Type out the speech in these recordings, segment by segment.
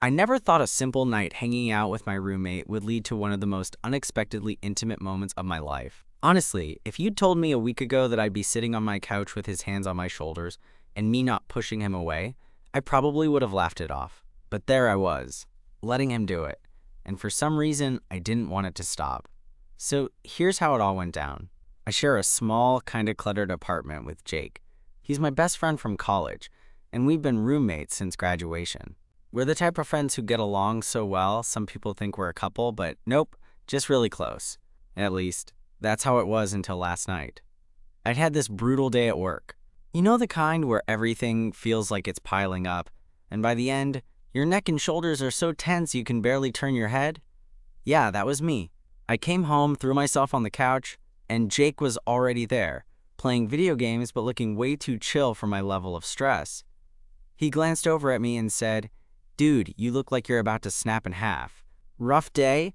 I never thought a simple night hanging out with my roommate would lead to one of the most unexpectedly intimate moments of my life. Honestly, if you'd told me a week ago that I'd be sitting on my couch with his hands on my shoulders and me not pushing him away, I probably would have laughed it off. But there I was, letting him do it. And for some reason, I didn't want it to stop. So here's how it all went down. I share a small, kind of cluttered apartment with Jake. He's my best friend from college, and we've been roommates since graduation. We're the type of friends who get along so well, some people think we're a couple, but nope, just really close. At least, that's how it was until last night. I'd had this brutal day at work. You know the kind where everything feels like it's piling up, and by the end, your neck and shoulders are so tense you can barely turn your head? Yeah, that was me. I came home, threw myself on the couch, and Jake was already there, playing video games but looking way too chill for my level of stress. He glanced over at me and said, "Dude, you look like you're about to snap in half." Rough day?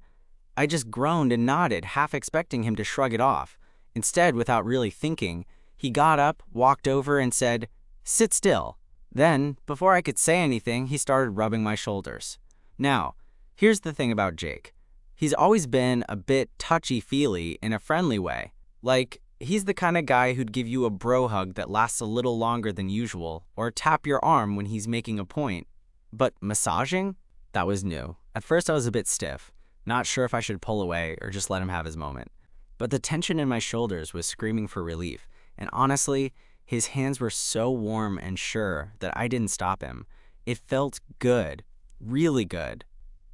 I just groaned and nodded, half expecting him to shrug it off. Instead, without really thinking, he got up, walked over, and said, "Sit still." Then, before I could say anything, he started rubbing my shoulders. Now, here's the thing about Jake. He's always been a bit touchy-feely in a friendly way. Like, he's the kind of guy who'd give you a bro hug that lasts a little longer than usual, or tap your arm when he's making a point. But massaging? That was new. At first I was a bit stiff, not sure if I should pull away or just let him have his moment. But the tension in my shoulders was screaming for relief, and honestly, his hands were so warm and sure that I didn't stop him. It felt good, really good.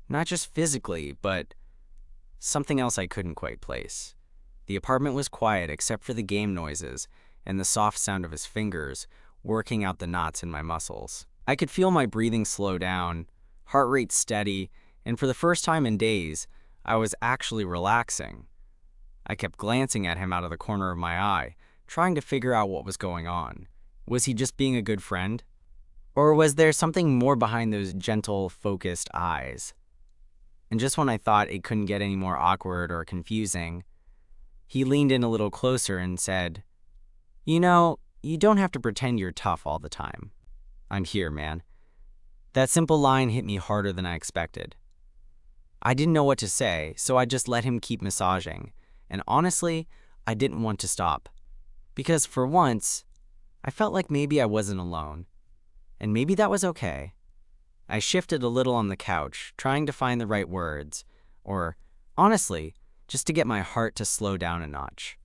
Not just physically, but something else I couldn't quite place. The apartment was quiet except for the game noises and the soft sound of his fingers working out the knots in my muscles. I could feel my breathing slow down, heart rate steady, and for the first time in days, I was actually relaxing. I kept glancing at him out of the corner of my eye, trying to figure out what was going on. Was he just being a good friend? Or was there something more behind those gentle, focused eyes? And just when I thought it couldn't get any more awkward or confusing, he leaned in a little closer and said, "You know, you don't have to pretend you're tough all the time. I'm here, man." That simple line hit me harder than I expected. I didn't know what to say, so I just let him keep massaging. And honestly, I didn't want to stop. Because for once, I felt like maybe I wasn't alone. And maybe that was okay. I shifted a little on the couch, trying to find the right words, or, honestly, just to get my heart to slow down a notch.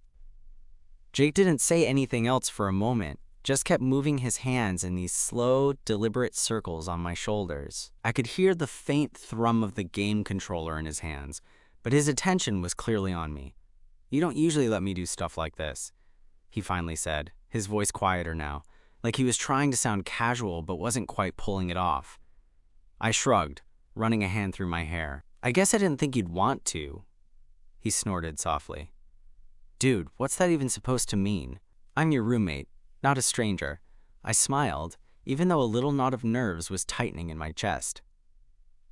Jake didn't say anything else for a moment, just kept moving his hands in these slow, deliberate circles on my shoulders. I could hear the faint thrum of the game controller in his hands, but his attention was clearly on me. "You don't usually let me do stuff like this," he finally said, his voice quieter now, like he was trying to sound casual but wasn't quite pulling it off. I shrugged, running a hand through my hair. "I guess I didn't think you'd want to." He snorted softly. "Dude, what's that even supposed to mean? I'm your roommate, not a stranger." I smiled, even though a little knot of nerves was tightening in my chest.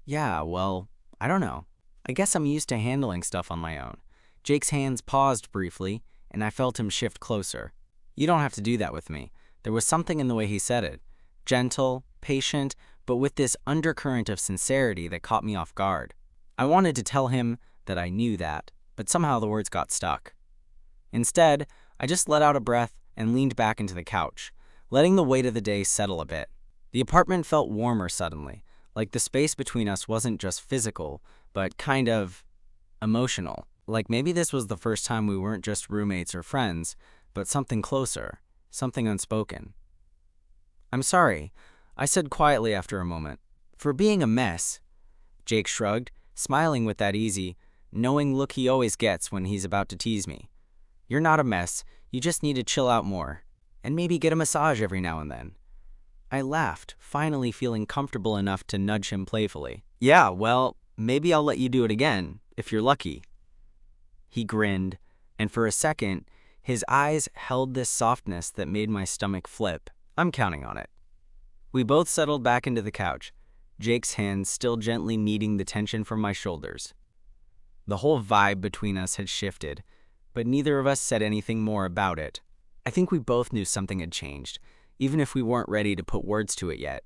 "Yeah, well, I don't know. I guess I'm used to handling stuff on my own." Jake's hands paused briefly, and I felt him shift closer. "You don't have to do that with me." There was something in the way he said it. Gentle, patient, but with this undercurrent of sincerity that caught me off guard. I wanted to tell him that I knew that, but somehow the words got stuck. Instead, I just let out a breath and leaned back into the couch, letting the weight of the day settle a bit. The apartment felt warmer suddenly, like the space between us wasn't just physical, but kind of emotional. Like maybe this was the first time we weren't just roommates or friends, but something closer, something unspoken. "I'm sorry," I said quietly after a moment, "for being a mess." Jake shrugged, smiling with that easy, knowing look he always gets when he's about to tease me. "You're not a mess, you just need to chill out more, and maybe get a massage every now and then." I laughed, finally feeling comfortable enough to nudge him playfully. "Yeah, well, maybe I'll let you do it again, if you're lucky." He grinned, and for a second, his eyes held this softness that made my stomach flip. I'm counting on it. We both settled back into the couch, Jake's hands still gently kneading the tension from my shoulders. The whole vibe between us had shifted, but neither of us said anything more about it. I think we both knew something had changed, even if we weren't ready to put words to it yet.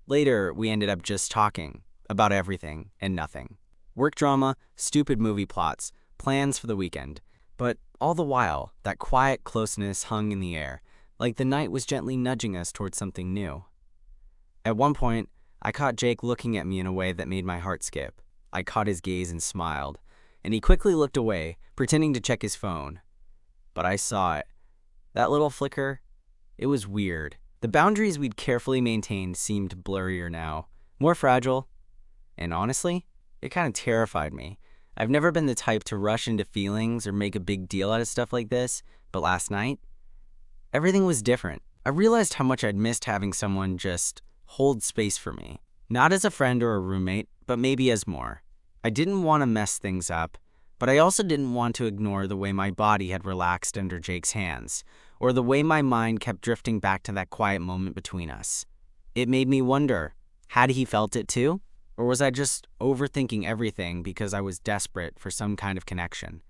Later, we ended up just talking, about everything and nothing. Work drama, stupid movie plots, plans for the weekend. But all the while, that quiet closeness hung in the air, like the night was gently nudging us towards something new. At one point, I caught Jake looking at me in a way that made my heart skip. I caught his gaze and smiled, and he quickly looked away, pretending to check his phone. But I saw it. That little flicker, it was weird. The boundaries we'd carefully maintained seemed blurrier now, more fragile, and honestly, it kind of terrified me. I've never been the type to rush into feelings or make a big deal out of stuff like this, but last night, everything was different. I realized how much I'd missed having someone just hold space for me. Not as a friend or a roommate, but maybe as more. I didn't want to mess things up, but I also didn't want to ignore the way my body had relaxed under Jake's hands, or the way my mind kept drifting back to that quiet moment between us. It made me wonder, had he felt it too? Or was I just overthinking everything because I was desperate for some kind of connection?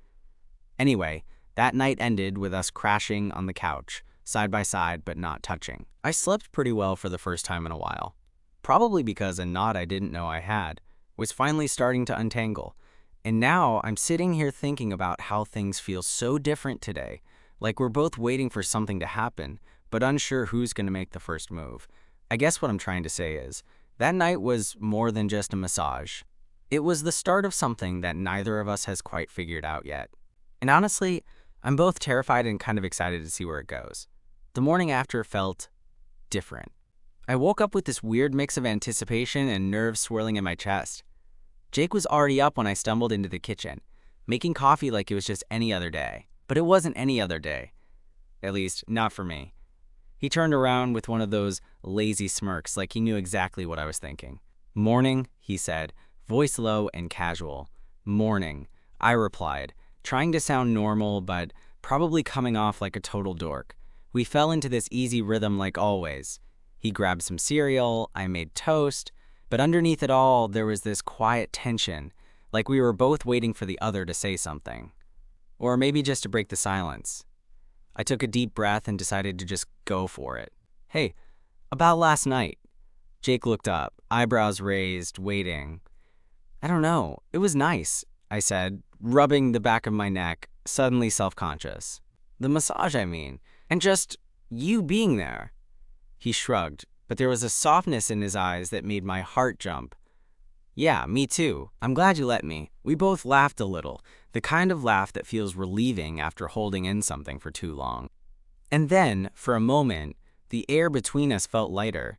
Anyway, that night ended with us crashing on the couch, side by side but not touching. I slept pretty well for the first time in a while. Probably because a knot I didn't know I had was finally starting to untangle. And now I'm sitting here thinking about how things feel so different today, like we're both waiting for something to happen, but unsure who's going to make the first move. I guess what I'm trying to say is, that night was more than just a massage. It was the start of something that neither of us has quite figured out yet. And honestly, I'm both terrified and kind of excited to see where it goes. The morning after felt different. I woke up with this weird mix of anticipation and nerves swirling in my chest. Jake was already up when I stumbled into the kitchen, making coffee like it was just any other day. But it wasn't any other day. At least, not for me. He turned around with one of those lazy smirks like he knew exactly what I was thinking. "Morning," he said, voice low and casual. "Morning," I replied, trying to sound normal but probably coming off like a total dork. We fell into this easy rhythm like always. He grabbed some cereal, I made toast, but underneath it all there was this quiet tension, like we were both waiting for the other to say something. Or maybe just to break the silence. I took a deep breath and decided to just go for it. "Hey, about last night." Jake looked up, eyebrows raised, waiting. "I don't know. It was nice," I said, rubbing the back of my neck, suddenly self-conscious. "The massage, I mean, and just you being there." He shrugged, but there was a softness in his eyes that made my heart jump. "Yeah, me too. I'm glad you let me." We both laughed a little, the kind of laugh that feels relieving after holding in something for too long. And then, for a moment, the air between us felt lighter.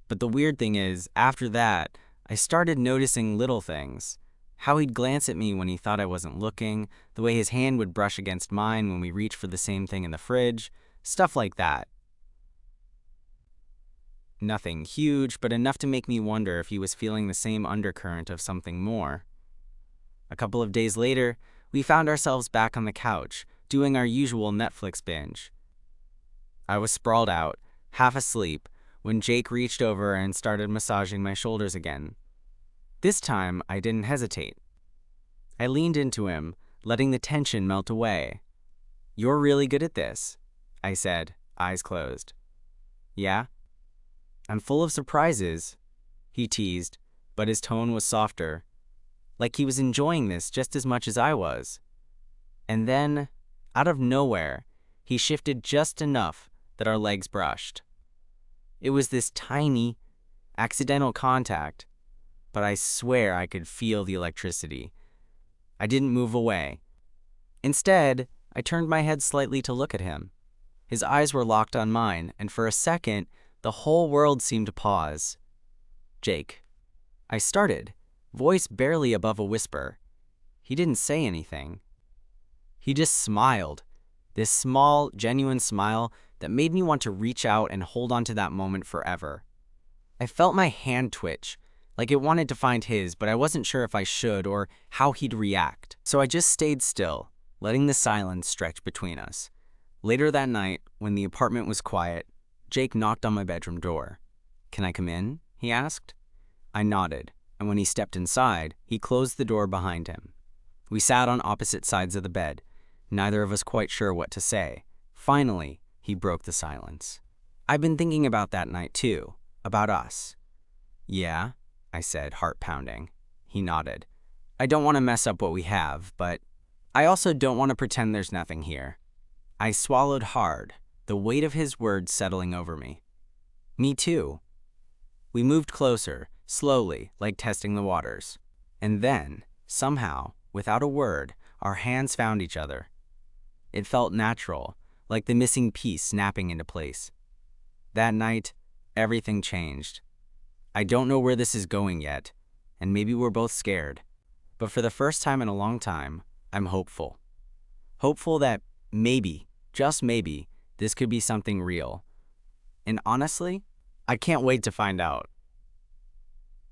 But the weird thing is, after that, I started noticing little things. How he'd glance at me when he thought I wasn't looking, the way his hand would brush against mine when we reached for the same thing in the fridge, stuff like that. Nothing huge, but enough to make me wonder if he was feeling the same undercurrent of something more. A couple of days later, we found ourselves back on the couch, doing our usual Netflix binge. I was sprawled out, half asleep, when Jake reached over and started massaging my shoulders again. This time, I didn't hesitate. I leaned into him, letting the tension melt away. "You're really good at this," I said, eyes closed. "Yeah?" "I'm full of surprises," he teased, but his tone was softer, like he was enjoying this just as much as I was. And then, out of nowhere, he shifted just enough that our legs brushed. It was this tiny, accidental contact, but I swear I could feel the electricity. I didn't move away. Instead, I turned my head slightly to look at him. His eyes were locked on mine, and for a second, the whole world seemed to pause. "Jake," I started, voice barely above a whisper. He didn't say anything. He just smiled, this small, genuine smile that made me want to reach out and hold on to that moment forever. I felt my hand twitch, like it wanted to find his, but I wasn't sure if I should or how he'd react. So I just stayed still, letting the silence stretch between us. Later that night, when the apartment was quiet, Jake knocked on my bedroom door. "Can I come in?" he asked. I nodded, and when he stepped inside, he closed the door behind him. We sat on opposite sides of the bed, neither of us quite sure what to say. Finally, he broke the silence. "I've been thinking about that night too, about us." "Yeah?" I said, heart pounding. He nodded. I don't want to mess up what we have, but I also don't want to pretend there's nothing here. I swallowed hard, the weight of his words settling over me. Me too. We moved closer, slowly, like testing the waters. And then, somehow, without a word, our hands found each other. It felt natural, like the missing piece snapping into place. That night, everything changed. I don't know where this is going yet, and maybe we're both scared. But for the first time in a long time, I'm hopeful. Hopeful that maybe, just maybe, this could be something real. And honestly, I can't wait to find out.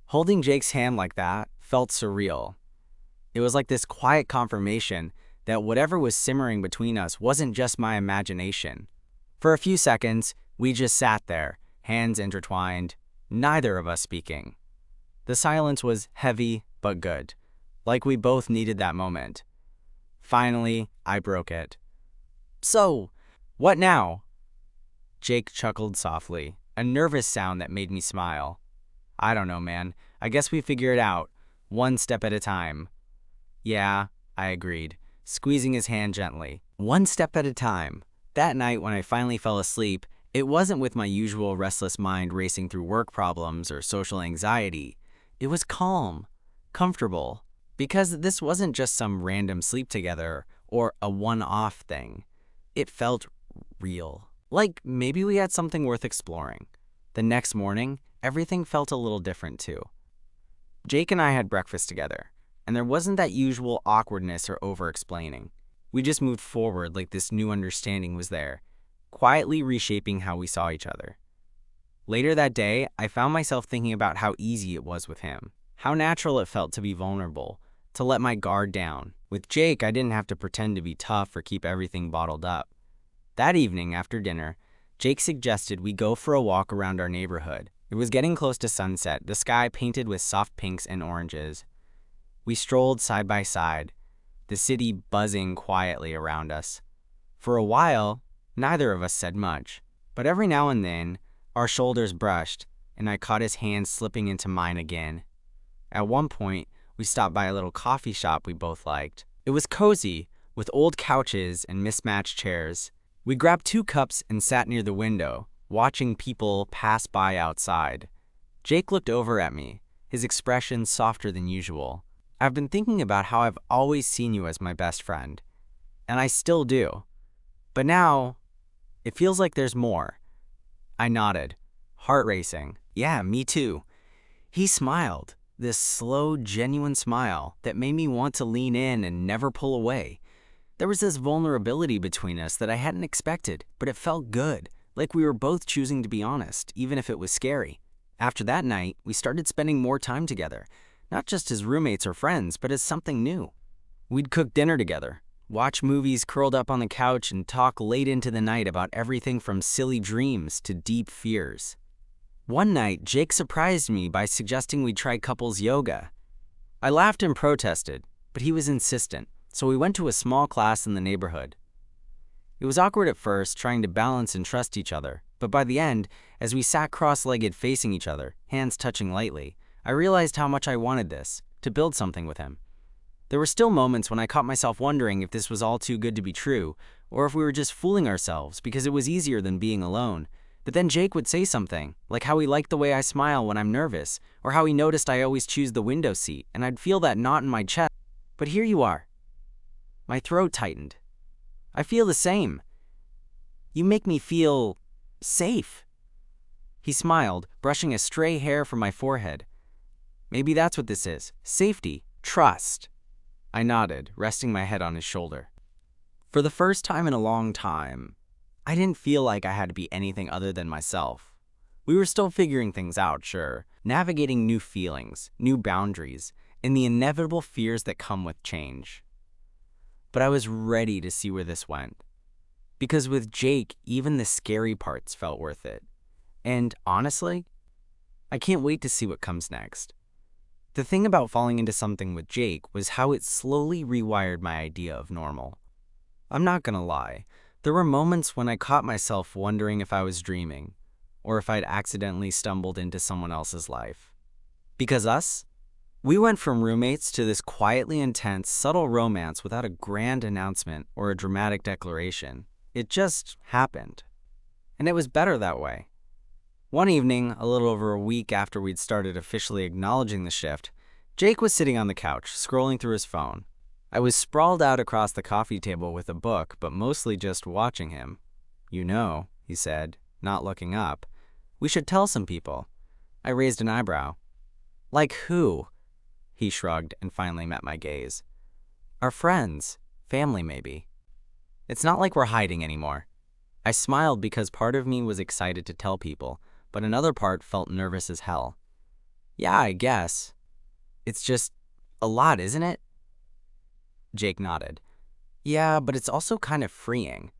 Holding Jake's hand like that felt surreal. It was like this quiet confirmation that whatever was simmering between us wasn't just my imagination. For a few seconds, we just sat there, hands intertwined, neither of us speaking. The silence was heavy but good, like we both needed that moment. Finally, I broke it. So, what now? Jake chuckled softly, a nervous sound that made me smile. I don't know, man. I guess we figure it out, one step at a time. Yeah, I agreed, squeezing his hand gently. One step at a time. That night when I finally fell asleep, it wasn't with my usual restless mind racing through work problems or social anxiety. It was calm, comfortable, because this wasn't just some random sleep together or a one-off thing. It felt real, like maybe we had something worth exploring. The next morning, everything felt a little different too. Jake and I had breakfast together, and there wasn't that usual awkwardness or over-explaining. We just moved forward like this new understanding was there, quietly reshaping how we saw each other. Later that day, I found myself thinking about how easy it was with him, how natural it felt to be vulnerable, to let my guard down. With Jake, I didn't have to pretend to be tough or keep everything bottled up. That evening, after dinner, Jake suggested we go for a walk around our neighborhood. It was getting close to sunset, the sky painted with soft pinks and oranges. We strolled side by side, the city buzzing quietly around us. For a while, neither of us said much, but every now and then, our shoulders brushed, and I caught his hand slipping into mine again. At one point, we stopped by a little coffee shop we both liked. It was cozy, with old couches and mismatched chairs. We grabbed 2 cups and sat near the window, watching people pass by outside. Jake looked over at me, his expression softer than usual. I've been thinking about how I've always seen you as my best friend, and I still do. But now, it feels like there's more. I nodded, heart racing. Yeah, me too. He smiled, this slow, genuine smile that made me want to lean in and never pull away. There was this vulnerability between us that I hadn't expected, but it felt good, like we were both choosing to be honest, even if it was scary. After that night, we started spending more time together, not just as roommates or friends, but as something new. We'd cook dinner together, watch movies curled up on the couch, and talk late into the night about everything from silly dreams to deep fears. One night, Jake surprised me by suggesting we try couples yoga. I laughed and protested, but he was insistent, so we went to a small class in the neighborhood. It was awkward at first, trying to balance and trust each other, but by the end, as we sat cross-legged facing each other, hands touching lightly, I realized how much I wanted this, to build something with him. There were still moments when I caught myself wondering if this was all too good to be true, or if we were just fooling ourselves because it was easier than being alone. But then Jake would say something, like how he liked the way I smile when I'm nervous, or how he noticed I always choose the window seat, and I'd feel that knot in my chest. But here you are. My throat tightened. I feel the same. You make me feel safe. He smiled, brushing a stray hair from my forehead. Maybe that's what this is. Safety. Trust. I nodded, resting my head on his shoulder. For the first time in a long time, I didn't feel like I had to be anything other than myself. We were still figuring things out, sure, navigating new feelings, new boundaries, and the inevitable fears that come with change. But I was ready to see where this went. Because with Jake, even the scary parts felt worth it. And honestly, I can't wait to see what comes next. The thing about falling into something with Jake was how it slowly rewired my idea of normal. I'm not gonna lie, there were moments when I caught myself wondering if I was dreaming, or if I'd accidentally stumbled into someone else's life. Because we went from roommates to this quietly intense, subtle romance without a grand announcement or a dramatic declaration. It just happened. And it was better that way. One evening, a little over a week after we'd started officially acknowledging the shift, Jake was sitting on the couch, scrolling through his phone. I was sprawled out across the coffee table with a book, but mostly just watching him. "You know," he said, not looking up, "we should tell some people." I raised an eyebrow. "Like who?" He shrugged and finally met my gaze. "Our friends. Family, maybe. It's not like we're hiding anymore." I smiled because part of me was excited to tell people, but another part felt nervous as hell. "Yeah, I guess. It's just a lot, isn't it?" Jake nodded. "Yeah, but it's also kind of freeing.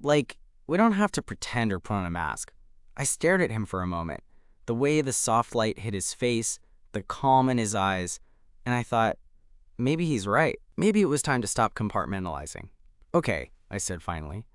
Like, we don't have to pretend or put on a mask." I stared at him for a moment, the way the soft light hit his face, the calm in his eyes, and I thought, maybe he's right. Maybe it was time to stop compartmentalizing. "Okay," I said finally.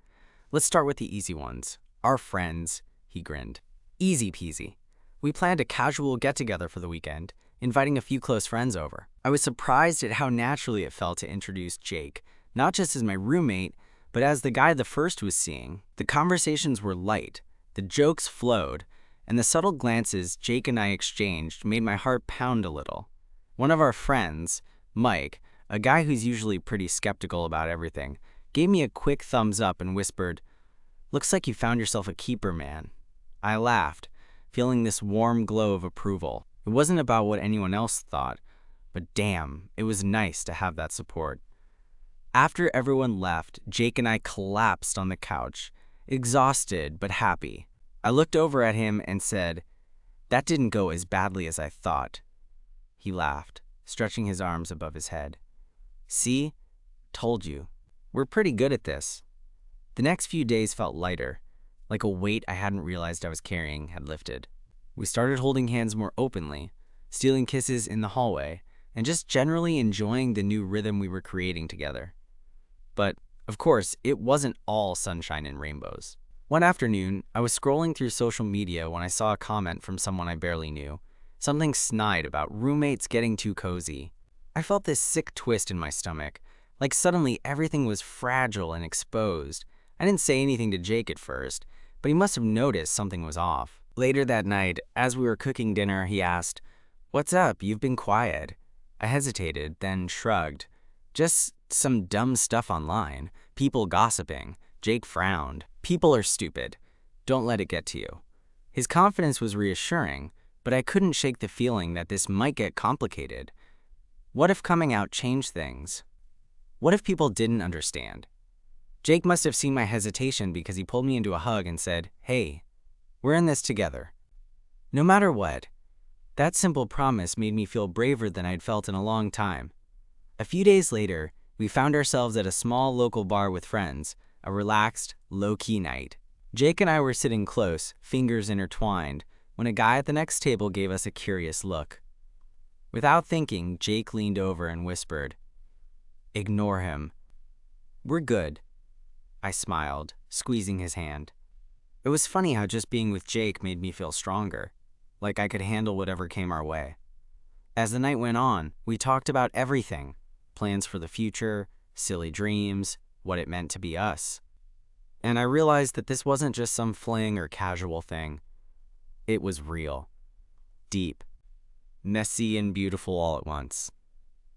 "Let's start with the easy ones. Our friends," he grinned. "Easy peasy. We planned a casual get-together for the weekend, inviting a few close friends over." I was surprised at how naturally it felt to introduce Jake, not just as my roommate, but as the guy the first was seeing. The conversations were light, the jokes flowed, and the subtle glances Jake and I exchanged made my heart pound a little. One of our friends, Mike, a guy who's usually pretty skeptical about everything, gave me a quick thumbs up and whispered, "Looks like you found yourself a keeper, man." I laughed, feeling this warm glow of approval. It wasn't about what anyone else thought, but damn, it was nice to have that support. After everyone left, Jake and I collapsed on the couch, exhausted but happy. I looked over at him and said, "That didn't go as badly as I thought." He laughed, stretching his arms above his head. "See? Told you. We're pretty good at this." The next few days felt lighter, like a weight I hadn't realized I was carrying had lifted. We started holding hands more openly, stealing kisses in the hallway, and just generally enjoying the new rhythm we were creating together. But, of course, it wasn't all sunshine and rainbows. One afternoon, I was scrolling through social media when I saw a comment from someone I barely knew, something snide about roommates getting too cozy. I felt this sick twist in my stomach, like suddenly everything was fragile and exposed. I didn't say anything to Jake at first, but he must have noticed something was off. Later that night, as we were cooking dinner, he asked, "What's up? You've been quiet." I hesitated, then shrugged. "Just some dumb stuff online. People gossiping." Jake frowned. "People are stupid. Don't let it get to you." His confidence was reassuring, but I couldn't shake the feeling that this might get complicated. What if coming out changed things? What if people didn't understand? Jake must have seen my hesitation because he pulled me into a hug and said, "Hey, we're in this together." No matter what, that simple promise made me feel braver than I'd felt in a long time. A few days later, we found ourselves at a small local bar with friends, a relaxed, low-key night. Jake and I were sitting close, fingers intertwined, when a guy at the next table gave us a curious look. Without thinking, Jake leaned over and whispered, "Ignore him." "We're good." I smiled, squeezing his hand. It was funny how just being with Jake made me feel stronger, like I could handle whatever came our way. As the night went on, we talked about everything: plans for the future, silly dreams, what it meant to be us. And I realized that this wasn't just some fling or casual thing. It was real, deep, messy, and beautiful all at once.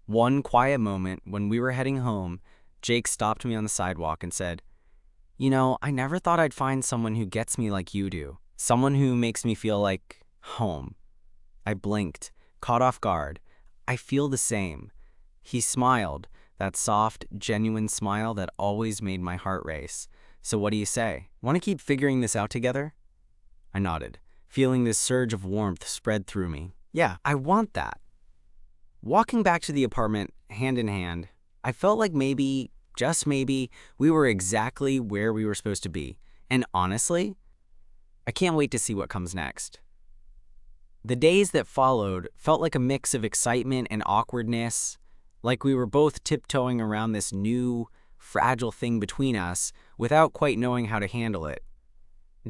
One quiet moment when we were heading home, Jake stopped me on the sidewalk and said, "You know, I never thought I'd find someone who gets me like you do. Someone who makes me feel like home." I blinked, caught off guard. "I feel the same." He smiled, that soft, genuine smile that always made my heart race. "So what do you say? Want to keep figuring this out together?" I nodded, feeling this surge of warmth spread through me. "Yeah, I want that." Walking back to the apartment, hand in hand, I felt like maybe, just maybe, we were exactly where we were supposed to be. And honestly, I can't wait to see what comes next. The days that followed felt like a mix of excitement and awkwardness, like we were both tiptoeing around this new, fragile thing between us without quite knowing how to handle it.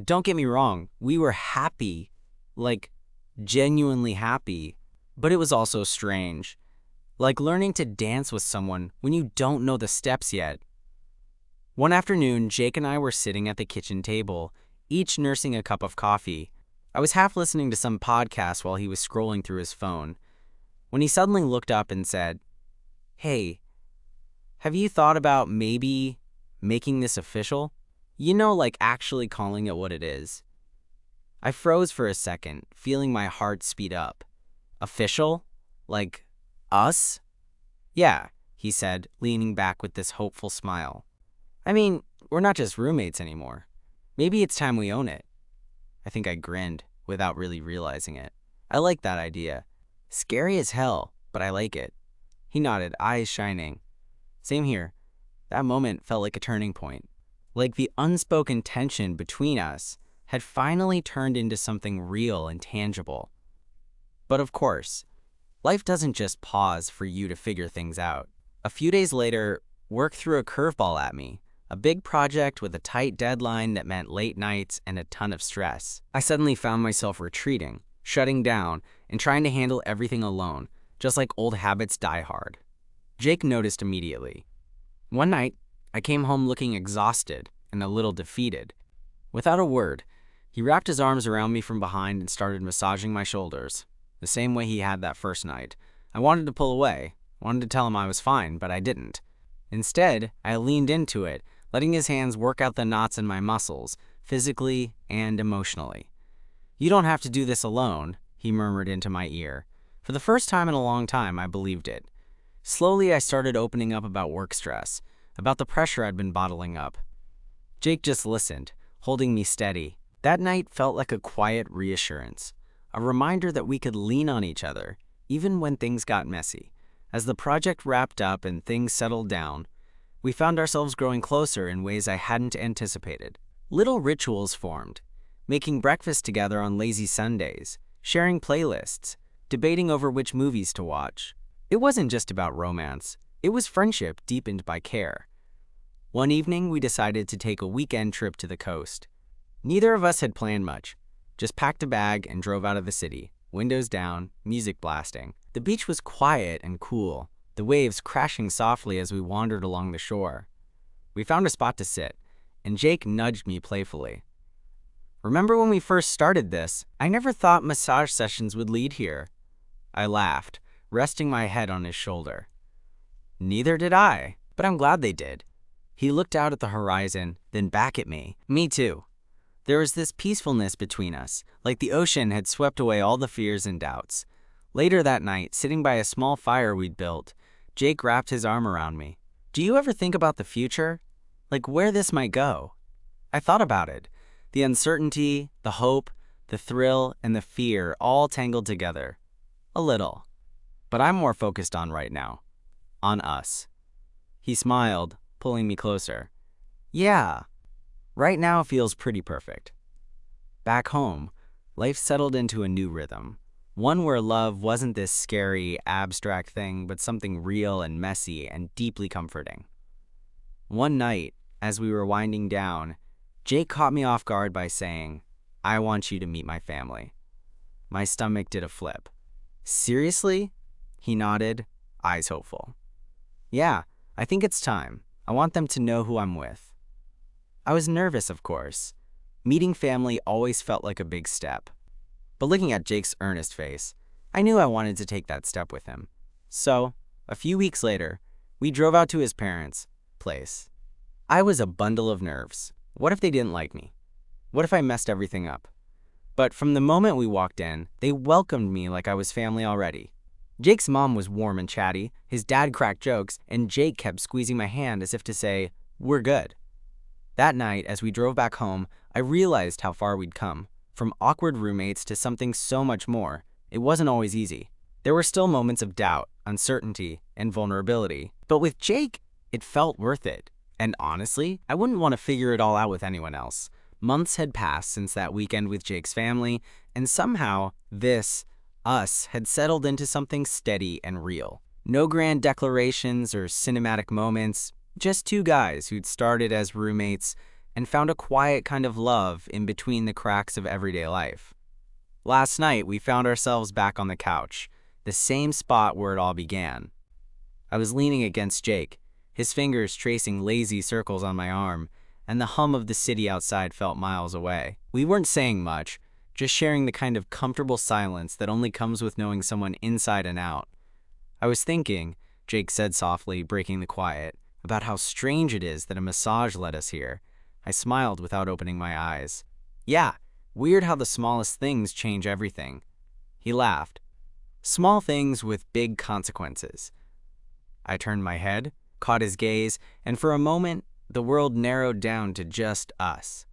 Don't get me wrong, we were happy, like genuinely happy, But it was also strange, like learning to dance with someone when you don't know the steps yet. One afternoon, Jake and I were sitting at the kitchen table, each nursing a cup of coffee. I was half listening to some podcast while he was scrolling through his phone, when he suddenly looked up and said, "Hey, have you thought about maybe making this official? You know, like actually calling it what it is." I froze for a second, feeling my heart speed up. Official? Like us? Yeah, he said, leaning back with this hopeful smile. I mean, we're not just roommates anymore. Maybe it's time we own it. I think I grinned, without really realizing it. I like that idea. Scary as hell, but I like it. He nodded, eyes shining. Same here. That moment felt like a turning point. Like the unspoken tension between us had finally turned into something real and tangible. But of course, life doesn't just pause for you to figure things out. A few days later, work threw a curveball at me. A big project with a tight deadline that meant late nights and a ton of stress. I suddenly found myself retreating, shutting down, and trying to handle everything alone, just like old habits die hard. Jake noticed immediately. One night, I came home looking exhausted and a little defeated. Without a word, he wrapped his arms around me from behind and started massaging my shoulders, the same way he had that first night. I wanted to pull away, wanted to tell him I was fine, but I didn't. Instead, I leaned into it, letting his hands work out the knots in my muscles, physically and emotionally. "You don't have to do this alone," he murmured into my ear. For the first time in a long time, I believed it. Slowly, I started opening up about work stress, about the pressure I'd been bottling up. Jake just listened, holding me steady. That night felt like a quiet reassurance, a reminder that we could lean on each other, even when things got messy. As the project wrapped up and things settled down, we found ourselves growing closer in ways I hadn't anticipated. Little rituals formed, making breakfast together on lazy Sundays, sharing playlists, debating over which movies to watch. It wasn't just about romance, it was friendship deepened by care. One evening, we decided to take a weekend trip to the coast. Neither of us had planned much, just packed a bag and drove out of the city, windows down, music blasting. The beach was quiet and cool, the waves crashing softly as we wandered along the shore. We found a spot to sit, and Jake nudged me playfully. "Remember when we first started this? I never thought massage sessions would lead here." I laughed, resting my head on his shoulder. "Neither did I, but I'm glad they did." He looked out at the horizon, then back at me. Me too. There was this peacefulness between us, like the ocean had swept away all the fears and doubts. Later that night, sitting by a small fire we'd built, Jake wrapped his arm around me. "Do you ever think about the future? Like where this might go?" I thought about it. The uncertainty, the hope, the thrill, and the fear all tangled together. A little. But I'm more focused on right now. On us. He smiled, pulling me closer. "Yeah, right now feels pretty perfect." Back home, life settled into a new rhythm. One where love wasn't this scary, abstract thing, but something real and messy and deeply comforting. One night, as we were winding down, Jake caught me off guard by saying, "I want you to meet my family." My stomach did a flip. "Seriously?" He nodded, eyes hopeful. "Yeah, I think it's time. I want them to know who I'm with." I was nervous, of course. Meeting family always felt like a big step. But looking at Jake's earnest face, I knew I wanted to take that step with him. So, a few weeks later, we drove out to his parents' place. I was a bundle of nerves. What if they didn't like me? What if I messed everything up? But from the moment we walked in, they welcomed me like I was family already. Jake's mom was warm and chatty, his dad cracked jokes, and Jake kept squeezing my hand as if to say, "We're good." That night, as we drove back home, I realized how far we'd come. From awkward roommates to something so much more. It wasn't always easy. There were still moments of doubt, uncertainty, and vulnerability. But with Jake, it felt worth it. And honestly, I wouldn't want to figure it all out with anyone else. Months had passed since that weekend with Jake's family, and somehow, us, had settled into something steady and real. No grand declarations or cinematic moments, just two guys who'd started as roommates and found a quiet kind of love in between the cracks of everyday life. Last night, we found ourselves back on the couch, the same spot where it all began. I was leaning against Jake, his fingers tracing lazy circles on my arm, and the hum of the city outside felt miles away. We weren't saying much, just sharing the kind of comfortable silence that only comes with knowing someone inside and out. I was thinking, Jake said softly, breaking the quiet, about how strange it is that a massage led us here. I smiled without opening my eyes. Yeah, weird how the smallest things change everything. He laughed. Small things with big consequences. I turned my head, caught his gaze, and for a moment, the world narrowed down to just us.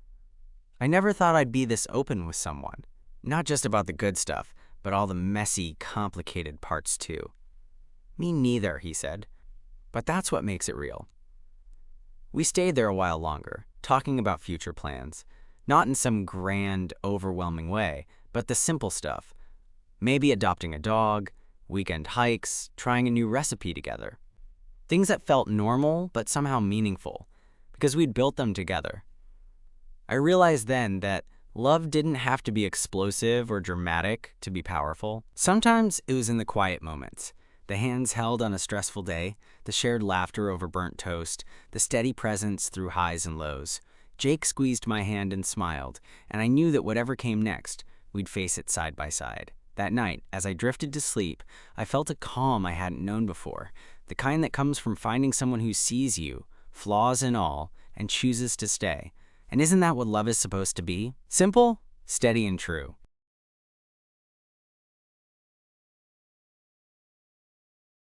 I never thought I'd be this open with someone. Not just about the good stuff, but all the messy, complicated parts too. Me neither, he said. But that's what makes it real. We stayed there a while longer, talking about future plans. Not in some grand, overwhelming way, but the simple stuff. Maybe adopting a dog, weekend hikes, trying a new recipe together. Things that felt normal, but somehow meaningful, because we'd built them together. I realized then that love didn't have to be explosive or dramatic to be powerful. Sometimes it was in the quiet moments. The hands held on a stressful day, the shared laughter over burnt toast, the steady presence through highs and lows. Jake squeezed my hand and smiled, and I knew that whatever came next, we'd face it side by side. That night, as I drifted to sleep, I felt a calm I hadn't known before, the kind that comes from finding someone who sees you, flaws and all, and chooses to stay. And isn't that what love is supposed to be? Simple, steady, and true.